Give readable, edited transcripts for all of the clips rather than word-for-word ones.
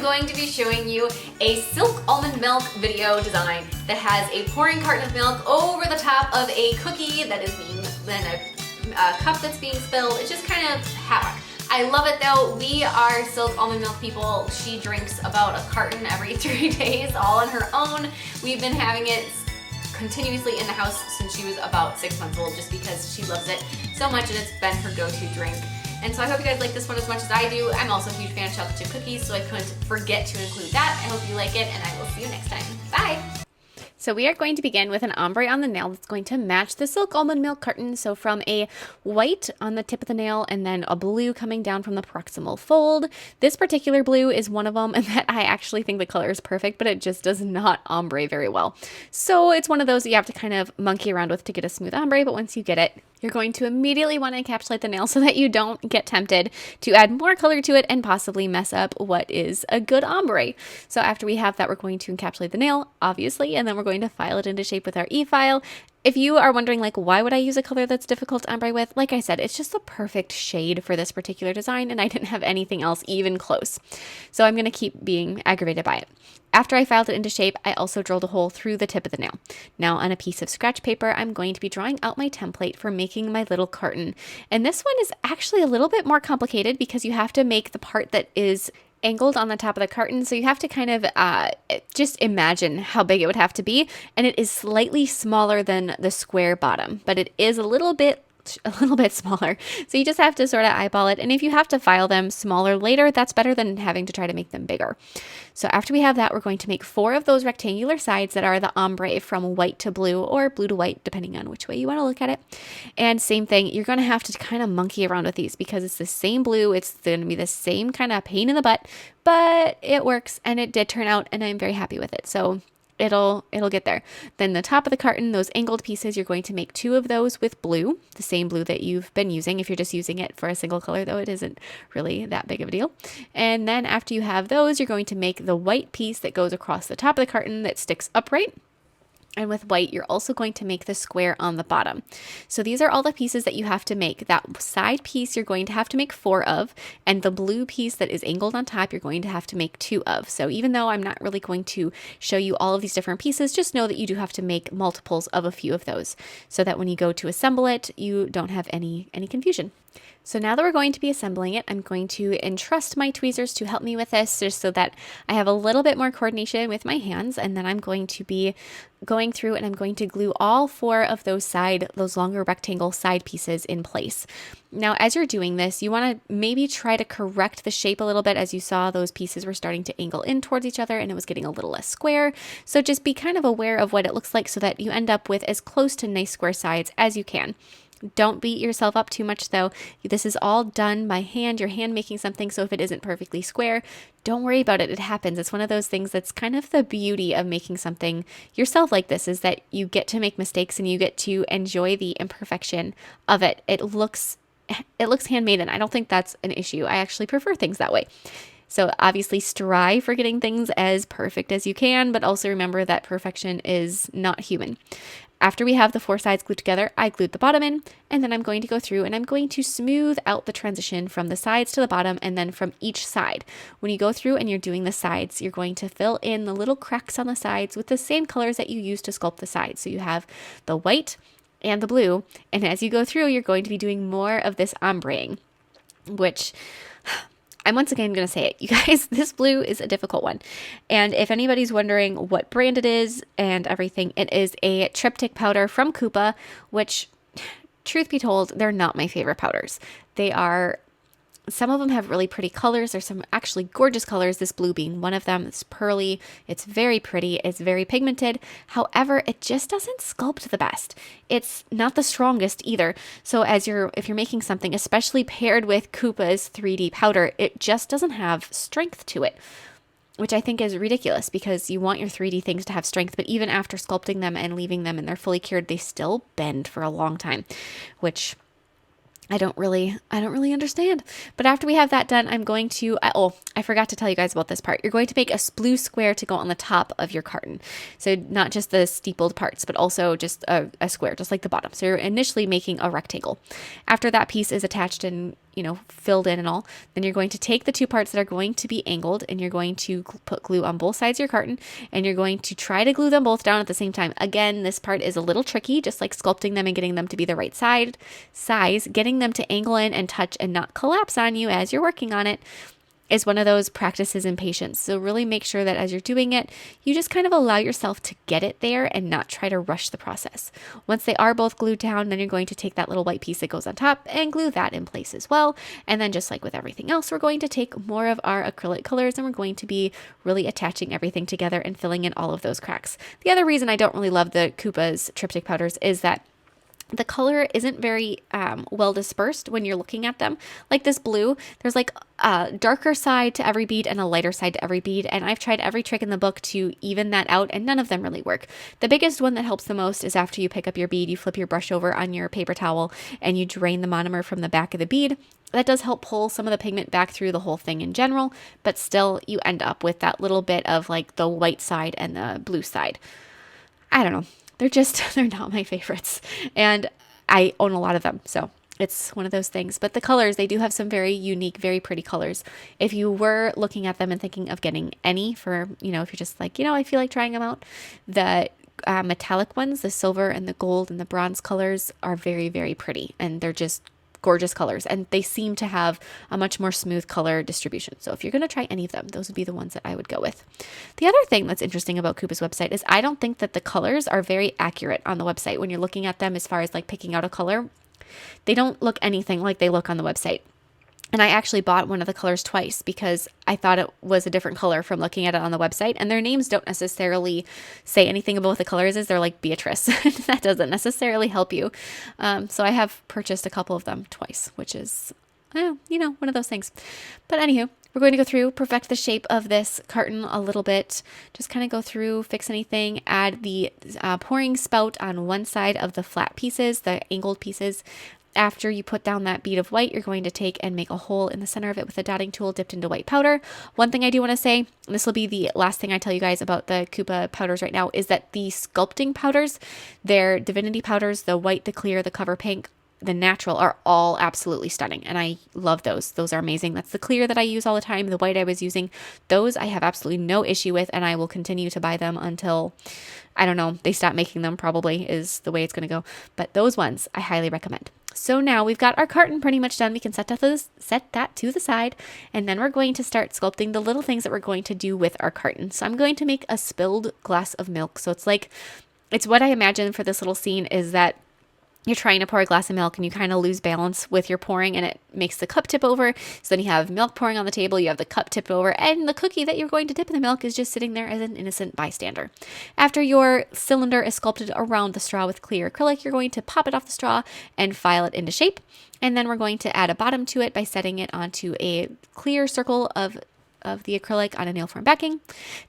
going to be showing you a silk almond milk video design that has a pouring carton of milk over the top of a cookie that is being, then a cup that's being spilled. It's just kind of havoc. I love it though. We are silk almond milk people. She drinks about a carton every 3 days, all on her own. We've been having it continuously in the house since she was about 6 months old, just because she loves it so much and it's been her go-to drink. And so I hope you guys like this one as much as I do. I'm also a huge fan of chocolate chip cookies, so I couldn't forget to include that. I hope you like it, and I will see you next time. Bye! So we are going to begin with an ombre on the nail that's going to match the silk almond milk carton. So from a white on the tip of the nail and then a blue coming down from the proximal fold. This particular blue is one of them, and that I actually think the color is perfect, but it just does not ombre very well. So it's one of those that you have to kind of monkey around with to get a smooth ombre, but once you get it, you're going to immediately want to encapsulate the nail so that you don't get tempted to add more color to it and possibly mess up what is a good ombre. So after we have that, we're going to encapsulate the nail, obviously, and then we're going to file it into shape with our e-file. If you are wondering, like, why would I use a color that's difficult to ombre with? Like I said, it's just the perfect shade for this particular design, and I didn't have anything else even close. So I'm going to keep being aggravated by it. After I filed it into shape, I also drilled a hole through the tip of the nail. Now on a piece of scratch paper, I'm going to be drawing out my template for making my little carton. And this one is actually a little bit more complicated because you have to make the part that is angled on the top of the carton. So you have to kind of just imagine how big it would have to be. And it is slightly smaller than the square bottom, but it is a little bit smaller. So you just have to sort of eyeball it. And if you have to file them smaller later, that's better than having to try to make them bigger. So after we have that, we're going to make 4 of those rectangular sides that are the ombre from white to blue or blue to white, depending on which way you want to look at it. And same thing, you're going to have to kind of monkey around with these because it's the same blue. It's going to be the same kind of pain in the butt, but it works and it did turn out and I'm very happy with it. So it'll get there. Then the top of the carton, those angled pieces, you're going to make 2 of those with blue, the same blue that you've been using. If you're just using it for a single color, though, it isn't really that big of a deal. And then after you have those, you're going to make the white piece that goes across the top of the carton that sticks upright. And with white, you're also going to make the square on the bottom. So these are all the pieces that you have to make. That side piece you're going to have to make 4 of, and the blue piece that is angled on top, you're going to have to make 2 of. So even though I'm not really going to show you all of these different pieces, just know that you do have to make multiples of a few of those so that when you go to assemble it, you don't have any confusion. So now that we're going to be assembling it, I'm going to entrust my tweezers to help me with this just so that I have a little bit more coordination with my hands. And then I'm going to be going through and I'm going to glue all 4 of those longer rectangle side pieces in place. Now, as you're doing this, you want to maybe try to correct the shape a little bit. As you saw, those pieces were starting to angle in towards each other and it was getting a little less square. So just be kind of aware of what it looks like so that you end up with as close to nice square sides as you can. Don't beat yourself up too much though. This is all done by hand. You're hand making something, so if it isn't perfectly square, don't worry about it. It happens. It's one of those things that's kind of the beauty of making something yourself like this, is that you get to make mistakes and you get to enjoy the imperfection of it. It looks handmade, and I don't think that's an issue. I actually prefer things that way. So obviously strive for getting things as perfect as you can, but also remember that perfection is not human. After we have the 4 sides glued together, I glued the bottom in, and then I'm going to go through and I'm going to smooth out the transition from the sides to the bottom and then from each side. When you go through and you're doing the sides, you're going to fill in the little cracks on the sides with the same colors that you use to sculpt the sides. So you have the white and the blue, and as you go through, you're going to be doing more of this ombreing, which I'm once again going to say it. You guys, this blue is a difficult one. And if anybody's wondering what brand it is and everything, it is a triptych powder from Coupa, which, truth be told, they're not my favorite powders. Some of them have really pretty colors. There's some actually gorgeous colors, this blue being one of them. It's pearly. It's very pretty. It's very pigmented. However, it just doesn't sculpt the best. It's not the strongest either. So if you're making something, especially paired with Coupa's 3D powder, it just doesn't have strength to it, which I think is ridiculous because you want your 3D things to have strength, but even after sculpting them and leaving them and they're fully cured, they still bend for a long time, which I don't really understand. But after we have that done, I'm going to, I forgot to tell you guys about this part. You're going to make a blue square to go on the top of your carton. So not just the steepled parts, but also just a square, just like the bottom. So you're initially making a rectangle. After that piece is attached and filled in and all. Then you're going to take the two parts that are going to be angled, and you're going to put glue on both sides of your carton, and you're going to try to glue them both down at the same time. Again, this part is a little tricky, just like sculpting them and getting them to be the right size, getting them to angle in and touch and not collapse on you as you're working on it is one of those practices in patience. So really make sure that as you're doing it, you just kind of allow yourself to get it there and not try to rush the process. Once they are both glued down, then you're going to take that little white piece that goes on top and glue that in place as well. And then just like with everything else, we're going to take more of our acrylic colors and we're going to be really attaching everything together and filling in all of those cracks. The other reason I don't really love the Koopa's triptych powders is that the color isn't very well dispersed when you're looking at them. Like this blue, there's like a darker side to every bead and a lighter side to every bead. And I've tried every trick in the book to even that out, and none of them really work. The biggest one that helps the most is after you pick up your bead, you flip your brush over on your paper towel and you drain the monomer from the back of the bead. That does help pull some of the pigment back through the whole thing in general, but still you end up with that little bit of like the white side and the blue side. I don't know. They're not my favorites. And I own a lot of them. So it's one of those things. But the colors, they do have some very unique, very pretty colors. If you were looking at them and thinking of getting any for, if you're just like, I feel like trying them out, the metallic ones, the silver and the gold and the bronze colors are very, very pretty. And they're just gorgeous colors, and they seem to have a much more smooth color distribution. So if you're going to try any of them, those would be the ones that I would go with. The other thing that's interesting about Koopa's website is I don't think that the colors are very accurate on the website. When you're looking at them as far as like picking out a color, they don't look anything like they look on the website. And I actually bought one of the colors twice because I thought it was a different color from looking at it on the website. And their names don't necessarily say anything about what the colors is. They're like Beatrice. That doesn't necessarily help you. So I have purchased a couple of them twice, which is, one of those things. But anywho, we're going to go through, perfect the shape of this carton a little bit. Just kind of go through, fix anything, add the pouring spout on one side of the flat pieces, the angled pieces. After you put down that bead of white, you're going to take and make a hole in the center of it with a dotting tool dipped into white powder. One thing I do want to say, and this will be the last thing I tell you guys about the Koopa powders right now, is that the sculpting powders, their divinity powders, the white, the clear, the cover pink, the natural, are all absolutely stunning. And I love those. Those are amazing. That's the clear that I use all the time. The white I was using, those I have absolutely no issue with, and I will continue to buy them until, I don't know, they stop making them, probably is the way it's going to go. But those ones I highly recommend. So now we've got our carton pretty much done. We can set that to the side, and then we're going to start sculpting the little things that we're going to do with our carton. So I'm going to make a spilled glass of milk. So it's what I imagine for this little scene is that you're trying to pour a glass of milk and you kind of lose balance with your pouring and it makes the cup tip over. So then you have milk pouring on the table, you have the cup tipped over, and the cookie that you're going to dip in the milk is just sitting there as an innocent bystander. After your cylinder is sculpted around the straw with clear acrylic, you're going to pop it off the straw and file it into shape. And then we're going to add a bottom to it by setting it onto a clear circle of the acrylic on a nail form backing.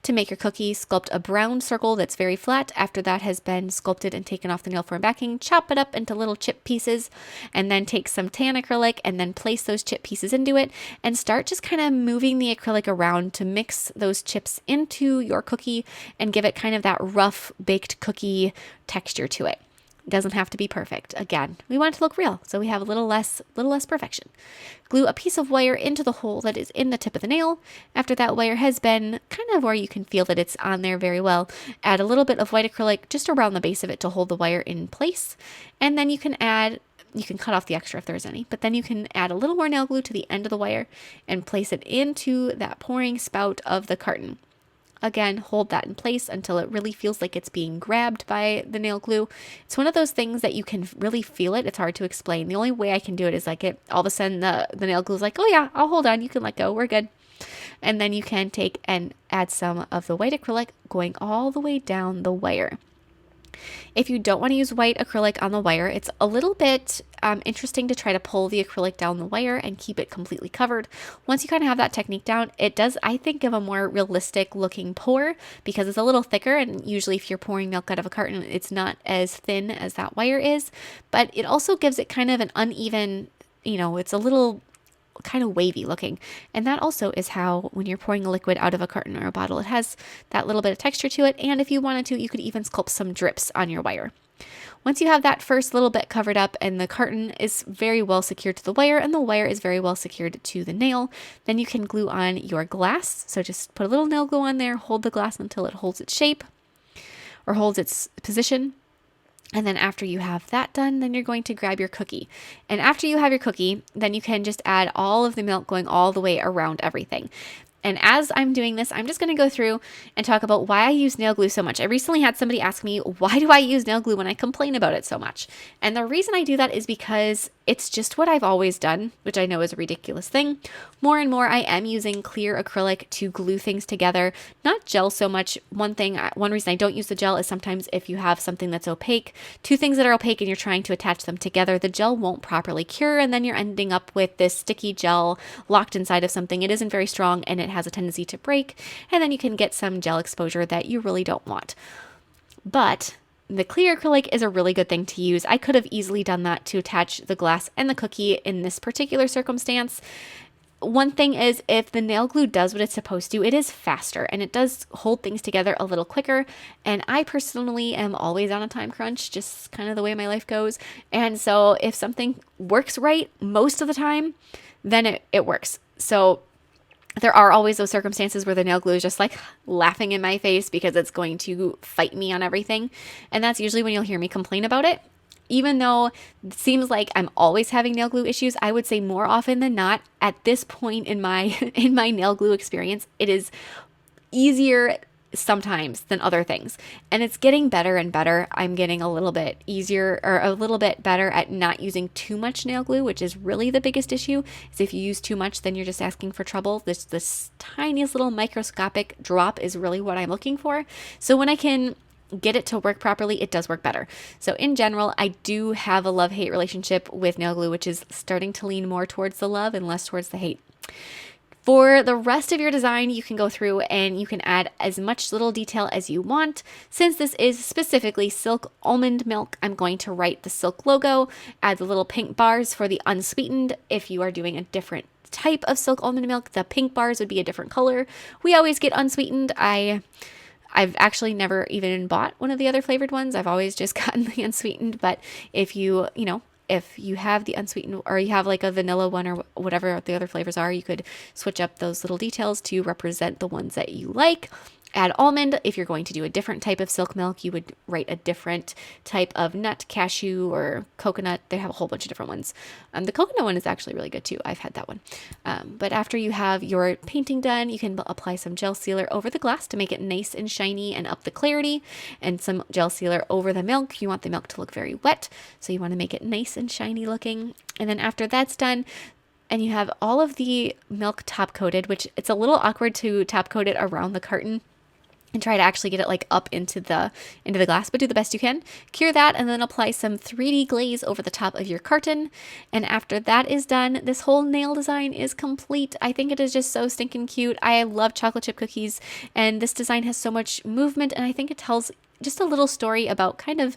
To make your cookie, sculpt a brown circle that's very flat. After that has been sculpted and taken off the nail form backing, chop it up into little chip pieces, and then take some tan acrylic and then place those chip pieces into it and start just kind of moving the acrylic around to mix those chips into your cookie and give it kind of that rough baked cookie texture to it. It doesn't have to be perfect. Again, we want it to look real, so we have a little less perfection. Glue a piece of wire into the hole that is in the tip of the nail. After that wire has been kind of where you can feel that it's on there very well, add a little bit of white acrylic just around the base of it to hold the wire in place. And then you can cut off the extra if there's any, but then you can add a little more nail glue to the end of the wire and place it into that pouring spout of the carton. Again, hold that in place until it really feels like it's being grabbed by the nail glue. It's one of those things that you can really feel it. It's hard to explain. The only way I can do it is like all of a sudden the nail glue is like, oh yeah, I'll hold on. You can let go. We're good. And then you can take and add some of the white acrylic going all the way down the wire. If you don't want to use white acrylic on the wire, it's a little bit interesting to try to pull the acrylic down the wire and keep it completely covered. Once you kind of have that technique down, it does, I think, give a more realistic looking pour because it's a little thicker, and usually if you're pouring milk out of a carton, it's not as thin as that wire is, but it also gives it kind of an uneven, it's a little kind of wavy looking. And that also is how when you're pouring a liquid out of a carton or a bottle, it has that little bit of texture to it. And if you wanted to, you could even sculpt some drips on your wire. Once you have that first little bit covered up and the carton is very well secured to the wire and the wire is very well secured to the nail, then you can glue on your glass. So just put a little nail glue on there, hold the glass until it holds its shape or holds its position. And then after you have that done, then you're going to grab your cookie. And after you have your cookie, then you can just add all of the milk going all the way around everything. And as I'm doing this, I'm just going to go through and talk about why I use nail glue so much. I recently had somebody ask me, why do I use nail glue when I complain about it so much? And the reason I do that is because it's just what I've always done, which I know is a ridiculous thing. More and more, I am using clear acrylic to glue things together, not gel so much. One reason I don't use the gel is sometimes if you have something that's opaque, two things that are opaque and you're trying to attach them together, the gel won't properly cure, and then you're ending up with this sticky gel locked inside of something. It isn't very strong and it has a tendency to break, and then you can get some gel exposure that you really don't want. But the clear acrylic is a really good thing to use. I could have easily done that to attach the glass and the cookie in this particular circumstance. One thing is, if the nail glue does what it's supposed to, it is faster and it does hold things together a little quicker. And I personally am always on a time crunch, just kind of the way my life goes. And so if something works right most of the time, then it works. So there are always those circumstances where the nail glue is just like laughing in my face because it's going to fight me on everything. And that's usually when you'll hear me complain about it. Even though it seems like I'm always having nail glue issues, I would say more often than not, at this point in my nail glue experience, it is easier sometimes than other things. And it's getting better and better. I'm getting a little bit easier or a little bit better at not using too much nail glue, which is really the biggest issue. Is if you use too much, then you're just asking for trouble. This tiniest little microscopic drop is really what I'm looking for. So when I can get it to work properly, it does work better. So in general, I do have a love-hate relationship with nail glue, which is starting to lean more towards the love and less towards the hate. For the rest of your design, you can go through and you can add as much little detail as you want. Since this is specifically silk almond milk, I'm going to write the silk logo, add the little pink bars for the unsweetened. If you are doing a different type of silk almond milk, the pink bars would be a different color. We always get unsweetened. I've actually never even bought one of the other flavored ones. I've always just gotten the unsweetened, but if you have the unsweetened or you have like a vanilla one or whatever the other flavors are, you could switch up those little details to represent the ones that you like. Add almond. If you're going to do a different type of silk milk, you would write a different type of nut, cashew or coconut. They have a whole bunch of different ones. The coconut one is actually really good too. I've had that one. But after you have your painting done, you can apply some gel sealer over the glass to make it nice and shiny and up the clarity, and some gel sealer over the milk. You want the milk to look very wet, so you want to make it nice and shiny looking. And then after that's done, and you have all of the milk top coated, which it's a little awkward to top coat it around the carton and try to actually get it like up into the glass, but do the best you can. Cure that and then apply some 3D glaze over the top of your carton. And after that is done, this whole nail design is complete. I think it is just so stinking cute. I love chocolate chip cookies, and this design has so much movement, and I think it tells just a little story about kind of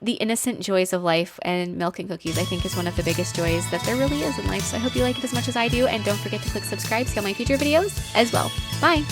the innocent joys of life, and milk and cookies I think is one of the biggest joys that there really is in life. So I hope you like it as much as I do, and don't forget to click subscribe to see all my future videos as well. Bye!